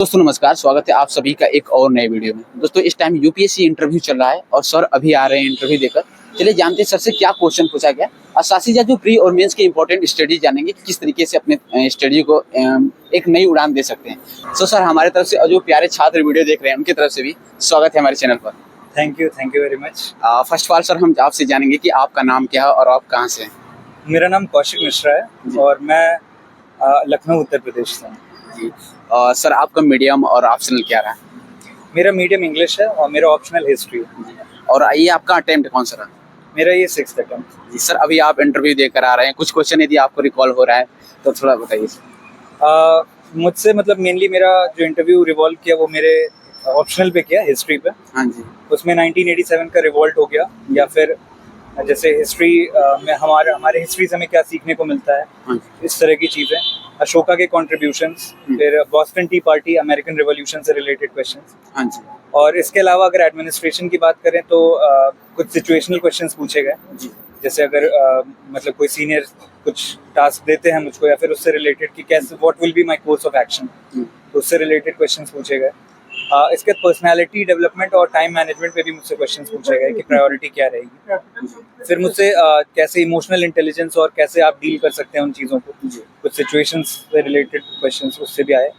दोस्तों नमस्कार, स्वागत है आप सभी का एक और नए वीडियो में। दोस्तों इस टाइम यूपीएससी इंटरव्यू चल रहा है और सर अभी आ रहे हैं इंटरव्यू देकर। चलिए जानते हैं सर से क्या क्वेश्चन पूछा गया और साथ ही साथ जो प्री और मेंस के इंपॉर्टेंट स्टडी जानेंगे कि किस तरीके से अपने स्टडी को एक नई उड़ान दे सकते हैं। सो सर हमारे तरफ से और जो प्यारे छात्र वीडियो देख रहे हैं उनकी तरफ से भी स्वागत है हमारे चैनल पर। Thank you very much. First of all sir हम आपसे जानेंगे कि आपका नाम क्या है और आप कहाँ से हैं। मेरा नाम कौशिक मिश्रा है और मैं लखनऊ उत्तर प्रदेश से हूँ। जी सर आपका मीडियम और ऑप्शनल क्या रहा है। मेरा मीडियम इंग्लिश है और मेरा ऑप्शनल हिस्ट्री है। और ये आपका अटेम्प्ट कौन सा रहा। मेरा ये 6th अटेम्प्ट। जी सर अभी आप इंटरव्यू देकर आ रहे हैं, कुछ क्वेश्चन यदि आपको रिकॉल हो रहा है तो थोड़ा बताइए। मुझसे मतलब मेनली मेरा जो इंटरव्यू रिवॉल्व किया वो मेरे ऑप्शनल पे किया, हिस्ट्री पे। हाँ जी। उसमें 1987 का रिवॉल्ट हो गया, या फिर जैसे हिस्ट्री में हमारे हिस्ट्री से हमें क्या सीखने को मिलता है, हाँ इस तरह की चीज़ें। अशोका के कॉन्ट्रीब्यूशंस, फिर Boston T party, American revolution से रिलेटेड क्वेश्चंस। हाँ जी। और इसके अलावा अगर एडमिनिस्ट्रेशन की बात करें तो कुछ सिचुएशनल क्वेश्चंस पूछे गए। जी। जैसे अगर मतलब कोई सीनियर कुछ टास्क देते हैं मुझको, या फिर उससे रिलेटेड कि कैसे what will be my course of action, तो उससे रिलेटेड क्वेश्चंस पूछे गए। इसके पर्सनालिटी डेवलपमेंट और टाइम मैनेजमेंट पे भी मुझसे क्वेश्चंस पूछे गए कि प्रायोरिटी क्या रहेगी। फिर मुझसे कैसे इमोशनल इंटेलिजेंस और कैसे आप डील कर सकते हैं उन चीज़ों को, कुछ सिचुएशंस से रिलेटेड क्वेश्चंस उससे भी आए।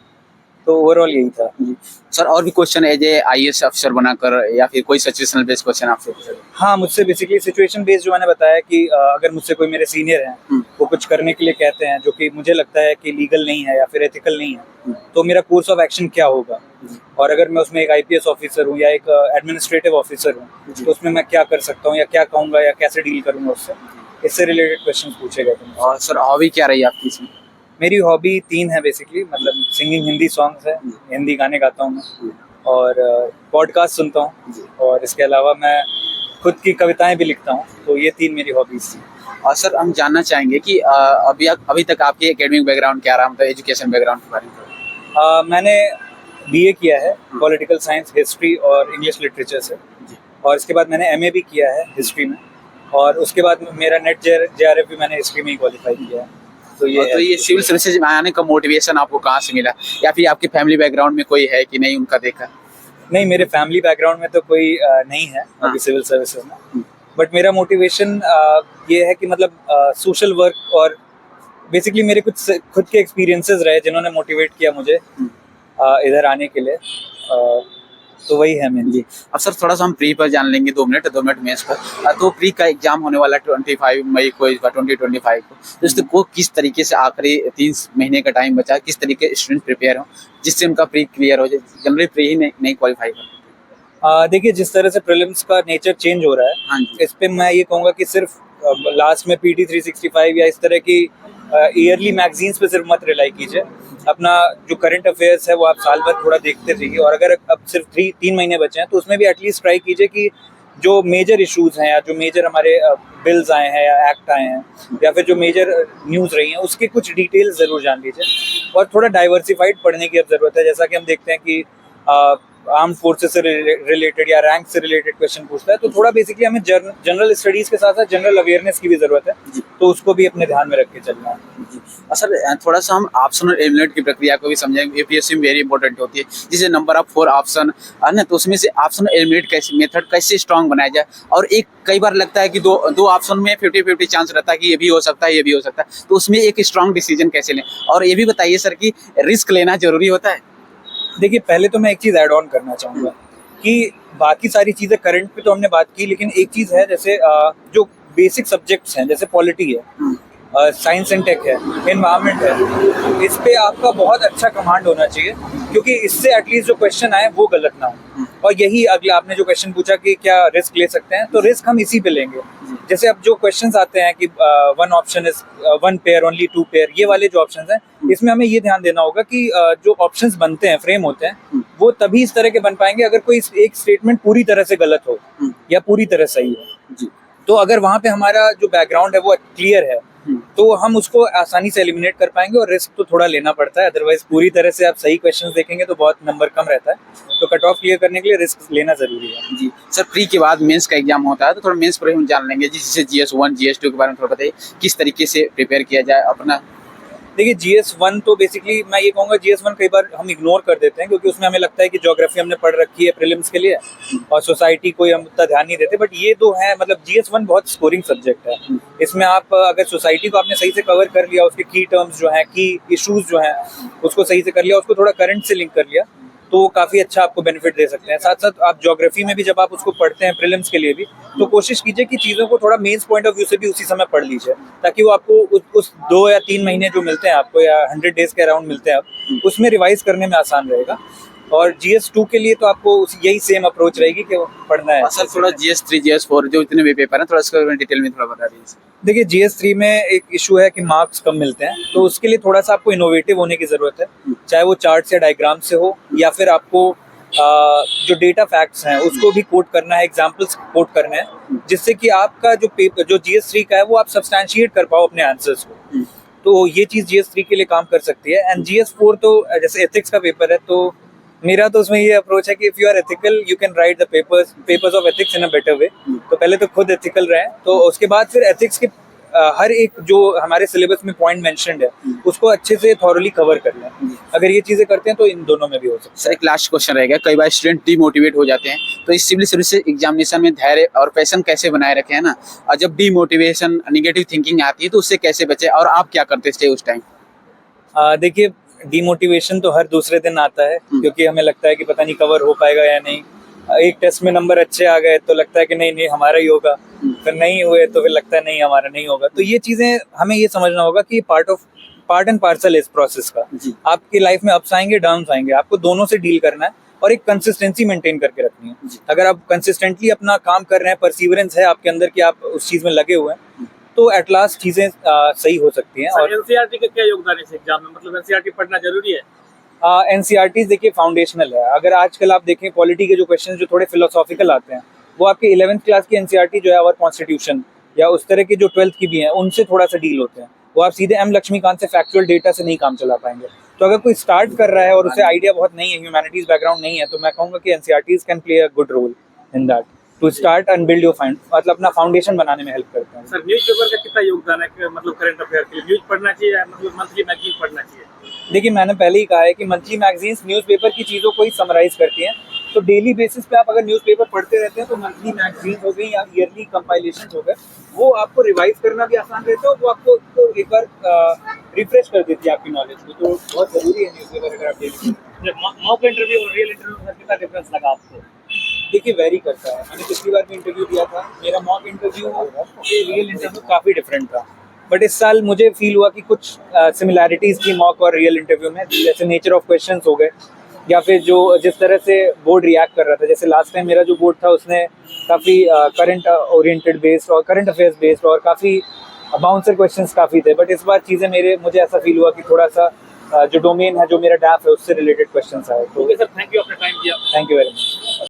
तो ओवरऑल यही था। सर और भी क्वेश्चन है जे आईएएस अफसर बनाकर या फिर कोई सिचुएशनल बेस्ड क्वेश्चन आपसे पूछा। हाँ, मुझसे बेसिकली सिचुएशन बेस्ड जो मैंने बताया कि अगर मुझसे कोई मेरे सीनियर हैं वो कुछ करने के लिए कहते हैं जो कि मुझे लगता है कि लीगल नहीं है या फिर एथिकल नहीं है, तो मेरा कोर्स ऑफ एक्शन क्या होगा। और अगर मैं उसमें एक आईपीएस ऑफिसर हूँ या एक एडमिनिस्ट्रेटिव ऑफिसर हूँ तो उसमें मैं क्या कर सकता हूँ या क्या कहूँगा या कैसे डील करूँगा उससे, इससे रिलेटेड क्वेश्चन पूछे गए थे। और सर हॉबी क्या रही आपकी इसमें। मेरी हॉबी 3 है बेसिकली, मतलब सिंगिंग, हिंदी सॉन्ग्स है, हिंदी गाने गाता हूँ मैं, और पॉडकास्ट सुनता हूँ, और इसके अलावा मैं खुद की कविताएं भी लिखता हूँ। तो ये 3 मेरी हॉबीज थी। और सर हम जानना चाहेंगे कि अभी तक आपके एकेडमिक बैकग्राउंड क्या रहा, मतलब एजुकेशन बैकग्राउंड के बारे में। मैंने बीए किया है पॉलिटिकल साइंस, हिस्ट्री और इंग्लिश लिटरेचर से, और इसके बाद मैंने एमए भी किया है हिस्ट्री में, और उसके बाद मेरा नेट जेआरएफ भी मैंने हिस्ट्री में ही क्वालिफाई किया है। तो ये सिविल सर्विसेज में आने का मोटिवेशन आपको कहाँ से मिला, या फिर आपके फैमिली बैकग्राउंड में कोई है कि नहीं उनका देखा। नहीं, मेरे फैमिली बैकग्राउंड में तो कोई नहीं है अभी सिविल सर्विसेज में, बट मेरा मोटिवेशन ये है कि मतलब सोशल वर्क और बेसिकली मेरे कुछ खुद के एक्सपीरियंसेस रहे जिन्होंने मोटिवेट किया मुझे इधर आने के लिए, तो वही है मेनली। अब सर थोड़ा सा हम प्री पर जान लेंगे, 2 मिनट मेंस पर। तो प्री का एग्जाम होने वाला 25 मई को, इस बार 2025 को, तो इसको किस तरीके से आखिरी 3 महीने का टाइम बचा, किस तरीके से स्टूडेंट प्रिपेयर हो जिससे उनका प्री क्लियर हो जाए। जनरली प्री ही नहीं क्वालिफाई कर। देखिए, जिस तरह से प्रीलिम्स का नेचर चेंज हो रहा है, हाँ जी। इस पे मैं ये कहूँगा कि सिर्फ लास्ट में पीटी 365 या इस तरह की ईयरली मैगजीन्स पे सिर्फ मत रिलाई कीजिए। अपना जो करंट अफेयर्स है वो आप साल भर थोड़ा देखते रहिए, और अगर अब सिर्फ 3 महीने बचे हैं तो उसमें भी एटलीस्ट ट्राई कीजिए कि जो मेजर इश्यूज हैं या जो मेजर हमारे बिल्स आए हैं या एक्ट आए हैं या फिर जो मेजर न्यूज़ रही हैं उसके कुछ डिटेल्स ज़रूर जान लीजिए। और थोड़ा डाइवर्सिफाइड पढ़ने की अब ज़रूरत है। जैसा कि हम देखते हैं कि आर्म फोर्सेस से रिलेटेड या रैंक से रिलेटेड क्वेश्चन पूछता है, तो थोड़ा बेसिकली हमें जनरल स्टडीज के साथ साथ जनरल अवेयरनेस की भी जरूरत है, तो उसको भी अपने ध्यान में रख के चलना है। सर थोड़ा सा हम ऑप्शन और एलिमिनेट की प्रक्रिया को भी समझेंगे। यूपीएससी में वेरी इंपॉर्टेंट होती है, जिसे नंबर ऑफ 4 ऑप्शन है ना, तो उसमें से ऑप्शन एलिमिनेट कैसे मेथड कैसे स्ट्रांग बनाया जाए। और एक कई बार लगता है कि दो ऑप्शन में 50-50 चांस रहता है कि ये भी हो सकता है ये भी हो सकता है, तो उसमें एक स्ट्रांग डिसीजन कैसे लें। और ये भी बताइए सर कि रिस्क लेना जरूरी होता है। देखिए, पहले तो मैं एक चीज़ ऐड ऑन करना चाहूँगा कि बाकी सारी चीज़ें करंट पे तो हमने बात की, लेकिन एक चीज़ है जैसे जो बेसिक सब्जेक्ट्स हैं, जैसे पॉलिटी है, साइंस एंड टेक है, एनवायरनमेंट है, इस पे आपका बहुत अच्छा कमांड होना चाहिए, क्योंकि इससे एटलीस्ट जो क्वेश्चन आए वो गलत ना हो। और यही अगला आपने जो क्वेश्चन पूछा कि क्या रिस्क ले सकते हैं, तो रिस्क हम इसी पे लेंगे। जैसे अब जो क्वेश्चंस आते हैं कि 1 option is 1 pair only 2 pair, ये वाले जो ऑप्शंस हैं, इसमें हमें ये ध्यान देना होगा कि जो ऑप्शंस बनते हैं, फ्रेम होते हैं, वो तभी इस तरह के बन पाएंगे अगर कोई एक स्टेटमेंट पूरी तरह से गलत हो या पूरी तरह सही हो। तो अगर वहाँ पे हमारा जो बैकग्राउंड है वो क्लियर है, तो हम उसको आसानी से एलिमिनेट कर पाएंगे। और रिस्क तो थोड़ा लेना पड़ता है, अदरवाइज पूरी तरह से आप सही क्वेश्चंस देखेंगे तो बहुत नंबर कम रहता है। तो कट ऑफ क्लियर करने के लिए रिस्क लेना जरूरी है। जी सर, प्री के बाद मेंस का एग्जाम होता है, तो थोड़ा मेंस पर हम जान लेंगे, जिससे GS1 GS2 के बारे में थोड़ा बताइए किस तरीके से प्रिपेयर किया जाए अपना। देखिए GS1 तो बेसिकली मैं ये कहूँगा GS1 कई बार हम इग्नोर कर देते हैं क्योंकि उसमें हमें लगता है कि ज्योग्राफी हमने पढ़ रखी है प्रीलिम्स के लिए और सोसाइटी को हम उतना ध्यान नहीं देते, बट ये तो है मतलब GS1 बहुत स्कोरिंग सब्जेक्ट है। इसमें आप अगर सोसाइटी को आपने सही से कवर कर लिया, उसके की टर्म्स जो हैं, की इश्यूज जो हैं उसको सही से कर लिया, उसको थोड़ा करंट से लिंक कर लिया, तो काफ़ी अच्छा आपको बेनिफिट दे सकते हैं। साथ साथ आप ज्योग्राफी में भी जब आप उसको पढ़ते हैं प्रीलिम्स के लिए भी, तो कोशिश कीजिए कि चीज़ों को थोड़ा मेंस पॉइंट ऑफ व्यू से भी उसी समय पढ़ लीजिए, ताकि वो आपको उस 2 या 3 महीने जो मिलते हैं आपको, या 100 डेज के अराउंड मिलते हैं आप, उसमें रिवाइज करने में आसान रहेगा। और GS2 के लिए तो आपको यही सेम अप्रोच रहेगी कि पढ़ना है। सर थोड़ा GS3 GS4 जो इतने भी पेपर हैं थोड़ा इसके बारे में डिटेल में थोड़ा बता दीजिए। देखिए GS3 में एक इशू है कि मार्क्स कम मिलते हैं, तो उसके लिए थोड़ा सा आपको इनोवेटिव होने की ज़रूरत है, चाहे वो चार्ट्स या डायग्राम से हो, या फिर आपको जो डेटा फैक्ट्स हैं उसको भी कोट करना है, एग्जाम्पल्स कोट करने हैं, जिससे कि आपका जो पेपर जो GS3 का है वो आप सब्सटैंशिएट कर पाओ अपने आंसर्स को। तो ये चीज़ GS3 के लिए काम कर सकती है। एंड GS4 तो जैसे एथिक्स का पेपर है, तो मेरा तो उसमें ये अप्रोच है कि if you are ethical you can write the papers of ethics in a better way. तो पहले तो खुद एथिकल रहें, तो उसके बाद फिर एथिक्स के हर एक जो हमारे सिलेबस में पॉइंट मेंशन्ड है उसको अच्छे से थॉरली कवर कर लें। अगर ये चीज़ें करते हैं तो इन दोनों में भी हो सकता है। सर एक लास्ट क्वेश्चन रहेगा, कई बार स्टूडेंट डिमोटिवेट हो जाते हैं, तो इस सिविल सर्विस एग्जामिनेशन में धैर्य और पैशन कैसे बनाए रखें, है ना? और जब डिमोटिवेशन निगेटिव थिंकिंग आती है तो उससे कैसे बचे, और आप क्या करते थे उस टाइम? देखिए डिमोटिवेशन तो हर दूसरे दिन आता है, क्योंकि हमें लगता है कि पता नहीं कवर हो पाएगा या नहीं। एक टेस्ट में नंबर अच्छे आ गए तो लगता है कि नहीं नहीं हमारा ही होगा, फिर नहीं हुए तो फिर लगता है नहीं हमारा नहीं होगा। तो ये चीज़ें हमें ये समझना होगा कि पार्ट एंड पार्सल इस प्रोसेस का। आपकी लाइफ में अप्स आएंगे डाउन्स आएंगे, आपको दोनों से डील करना है और एक कंसिस्टेंसी मेंटेन करके रखनी है। अगर आप कंसिस्टेंटली अपना काम कर रहे हैं, परसिवरेंस है आपके अंदर कि आप उस चीज़ में लगे हुए हैं, तो एट लास्ट चीज़ें सही हो सकती हैं। और एनसीईआरटी का क्या योगदान है इस एग्जाम में, मतलब एनसीईआरटी पढ़ना जरूरी है? एनसीईआरटी देखिए फाउंडेशनल है। अगर आजकल आप देखें पॉलिटी के जो क्वेश्चन जो थोड़े फिलोसॉफिकल आते हैं, वो आपके 11th क्लास की एनसीईआरटी जो है और कॉन्स्टिट्यूशन या उस तरह की जो 12th की भी हैं उनसे थोड़ा सा डील होते हैं। वो आप सीधे एम लक्ष्मीकांत से फैक्चुअल डेटा से नहीं काम चला पाएंगे। तो अगर कोई स्टार्ट कर रहा है और उसे आइडिया बहुत नहीं है, ह्यूमैनिटीज बैकग्राउंड नहीं है, तो मैं कहूँगा कि NCERTs can play a good role in that to start and build your मतलब अपना फाउंडेशन बनाने में हेल्प करते हैं। सर न्यूज़पेपर का कितना योगदान है मतलब करंट अफेयर के लिए? न्यूज़ पढ़ना चाहिए या मतलब मंथली मैगजीन पढ़ना चाहिए? देखिए मैंने पहले ही कहा है कि मंथली मैगजीन्स न्यूज़पेपर की चीज़ों को ही समराइज करती हैं। तो डेली बेसिस पे आप अगर न्यूज़पेपर पढ़ते रहते हैं तो मंथली मैगजीन हो गई या ईयरली कंपाइलेशन हो गए, वो आपको रिवाइज करना भी आसान रहता है और वो आपको तो एक बार रिफ्रेश कर देती है आपकी नॉलेज को। तो बहुत ज़रूरी है न्यूज़पेपर अगर आप डेली। मॉक इंटरव्यू और रियल इंटरव्यू में कितना डिफरेंस लगा आपको? देखिए वेरी करता है। मैंने पिछली बार भी इंटरव्यू दिया था, मेरा मॉक इंटरव्यू से रियल इंटरव्यू काफ़ी डिफरेंट था, बट इस साल मुझे फील हुआ कि कुछ सिमिलैरिटीज़ थी मॉक और रियल इंटरव्यू में, जैसे नेचर ऑफ क्वेश्चंस हो गए या फिर जो जिस तरह से बोर्ड रिएक्ट कर रहा था। जैसे लास्ट टाइम मेरा जो बोर्ड था उसने काफ़ी करंट ओरिएंटेड बेस्ड और करंट अफेयर्स बेस्ड और काफ़ी बाउंसर क्वेश्चंस काफ़ी थे, बट इस बार चीज़ें मुझे ऐसा फील हुआ कि थोड़ा सा जो डोमेन है, जो मेरा डैफ है, उससे रिलेटेड क्वेश्चंस आए। तो ओके सर, थैंक यू, आपने टाइम दिया। Thank you very much.